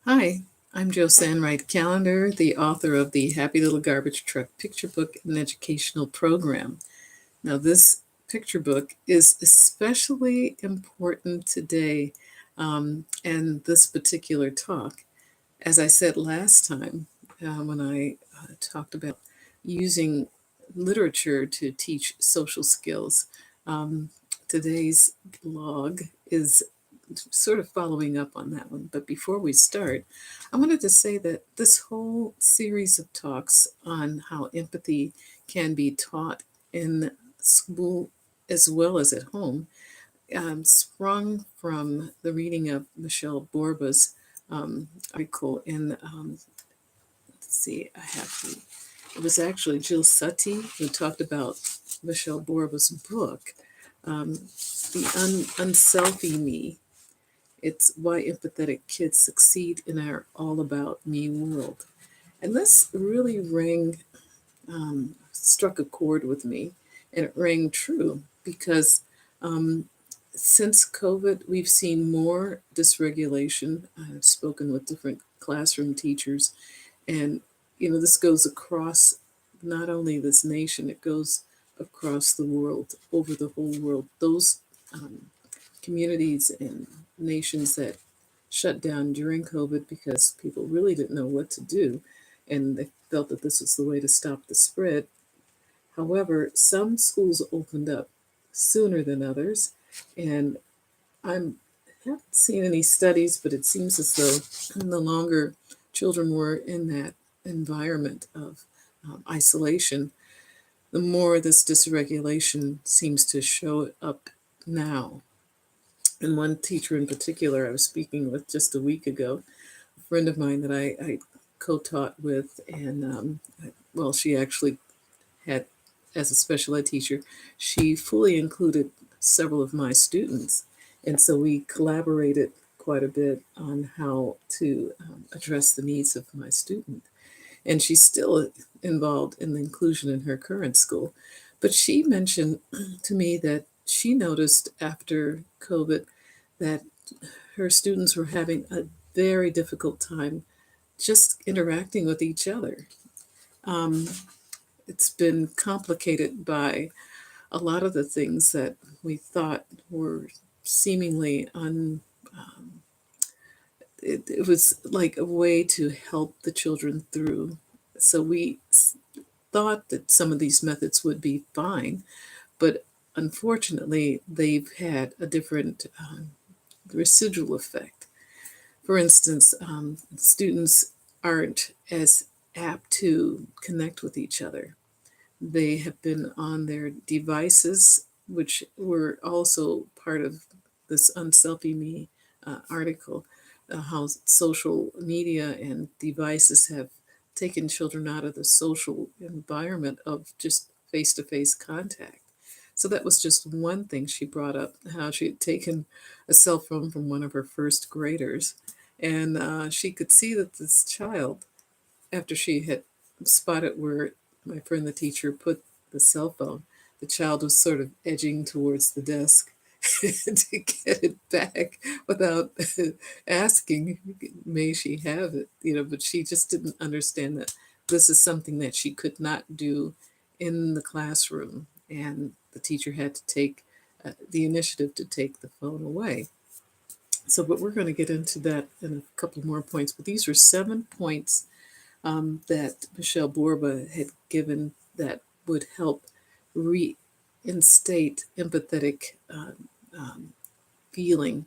Hi, I'm Joe Sanwright Callender, the author of the Happy Little Garbage Truck picture book and educational program. Now, this picture book is especially important today and this particular talk. As I said last time when I talked about using literature to teach social skills, um, today's blog is sort of following up on that one. But before we start, I wanted to say that this whole series of talks on how empathy can be taught in school as well as at home sprung from the reading of Michelle Borba's article in, let's see, it was actually Jill Suttie who talked about Michelle Borba's book, um, The Unselfie Me. It's Why Empathetic Kids Succeed in Our All About Me World. And this really struck a chord with me, and it rang true because since COVID, we've seen more dysregulation. I've spoken with different classroom teachers, and this goes across not only this nation, it goes across the world, over the whole world. Those communities and nations that shut down during COVID because people really didn't know what to do, and they felt that this was the way to stop the spread. However, some schools opened up sooner than others, and I haven't seen any studies, but it seems as though the longer children were in that environment of isolation, the more this dysregulation seems to show up now. And one teacher in particular I was speaking with just a week ago, a friend of mine that I co-taught with, and well, she actually had, as a special ed teacher, she fully included several of my students. And so we collaborated quite a bit on how to address the needs of my student. And she's still involved in the inclusion in her current school. But she mentioned to me that she noticed after COVID that her students were having a very difficult time just interacting with each other. Um, it's been complicated by a lot of the things that we thought were seemingly it was like a way to help the children through. So we thought that some of these methods would be fine, but unfortunately, they've had a different residual effect. For instance, students aren't as apt to connect with each other. They have been on their devices, which were also part of this Unselfie Me article, how social media and devices have taken children out of the social environment of just face to face contact. So that was just one thing she brought up, how she had taken a cell phone from one of her first graders. And she could see that this child, after she had spotted where my friend the teacher put the cell phone, the child was sort of edging towards the desk to get it back without asking, may she have it? But she just didn't understand that this is something that she could not do in the classroom. And the teacher had to take the initiative to take the phone away. So, but we're going to get into that in a couple more points. But these were 7 points that Michelle Borba had given that would help reinstate empathetic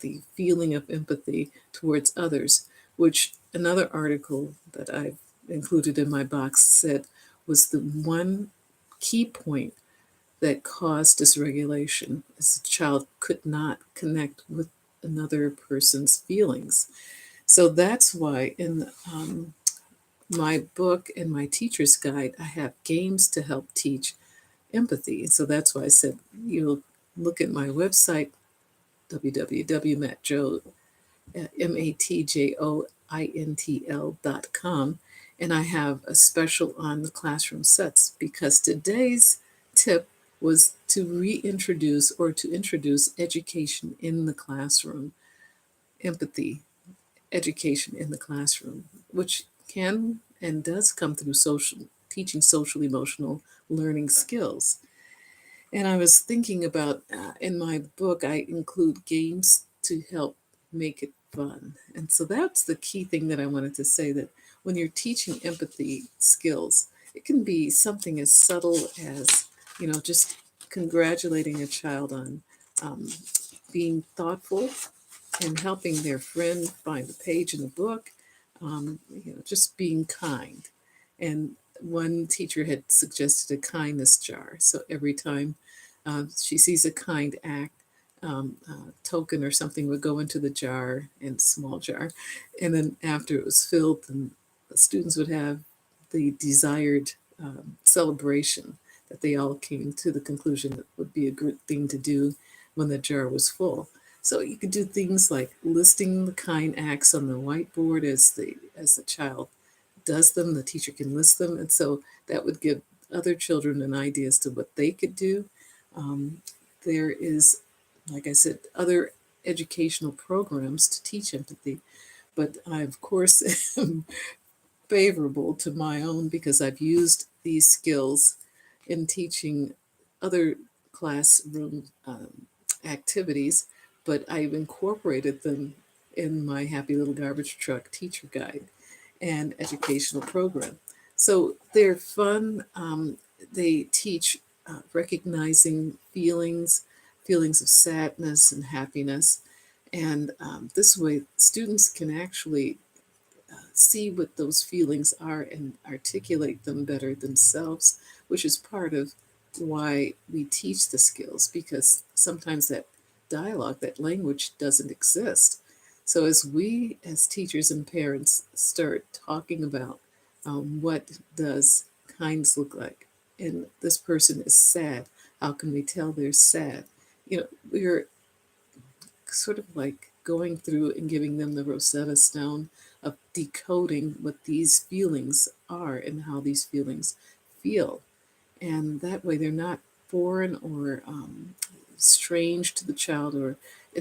the feeling of empathy towards others, which another article that I've included in my box said was the one key point that caused dysregulation, as the child could not connect with another person's feelings. So that's why in my book and my teacher's guide, I have games to help teach empathy. So that's why I said you'll look at my website, www.matjointl.com, and I have a special on the classroom sets because today's tip was to introduce education in the classroom, empathy. education in the classroom, which can and does come through teaching social emotional learning skills. And I was thinking about in my book, I include games to help make it fun. And so that's the key thing that I wanted to say, that when you're teaching empathy skills, it can be something as subtle as, just congratulating a child on um, being thoughtful and helping their friend find a page in the book, just being kind. And one teacher had suggested a kindness jar. So every time she sees a kind act, token or something would go into the jar, in small jar. And then after it was filled, then the students would have the desired celebration that they all came to the conclusion that would be a good thing to do when the jar was full. So you could do things like listing the kind acts on the whiteboard as the child does them. The teacher can list them, and so that would give other children an idea as to what they could do. There is, like I said, other educational programs to teach empathy, but I of course am favorable to my own because I've used these skills in teaching other classroom activities, but I've incorporated them in my Happy Little Garbage Truck teacher guide and educational program. So they're fun. They teach recognizing feelings of sadness and happiness. And this way, students can actually see what those feelings are and articulate them better themselves, which is part of why we teach the skills, because sometimes that dialogue, that language doesn't exist. So as we, as teachers and parents, start talking about what does kindness look like, and this person is sad, how can we tell they're sad? We're sort of like going through and giving them the Rosetta Stone of decoding what these feelings are and how these feelings feel. And that way they're not foreign or strange to the child, and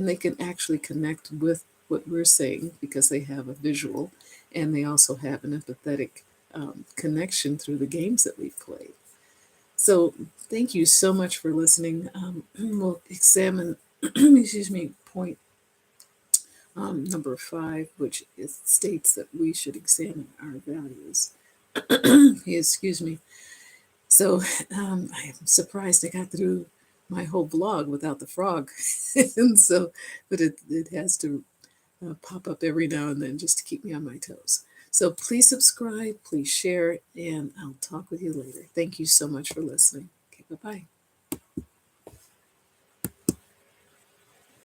they can actually connect with what we're saying because they have a visual and they also have an empathetic connection through the games that we've played. So thank you so much for listening. We'll examine, excuse me, point number 5, which states that we should examine our values. Excuse me. So I am surprised I got through my whole blog without the frog. And so, but it has to pop up every now and then just to keep me on my toes. So please subscribe, please share, and I'll talk with you later. Thank you so much for listening. Okay, bye-bye.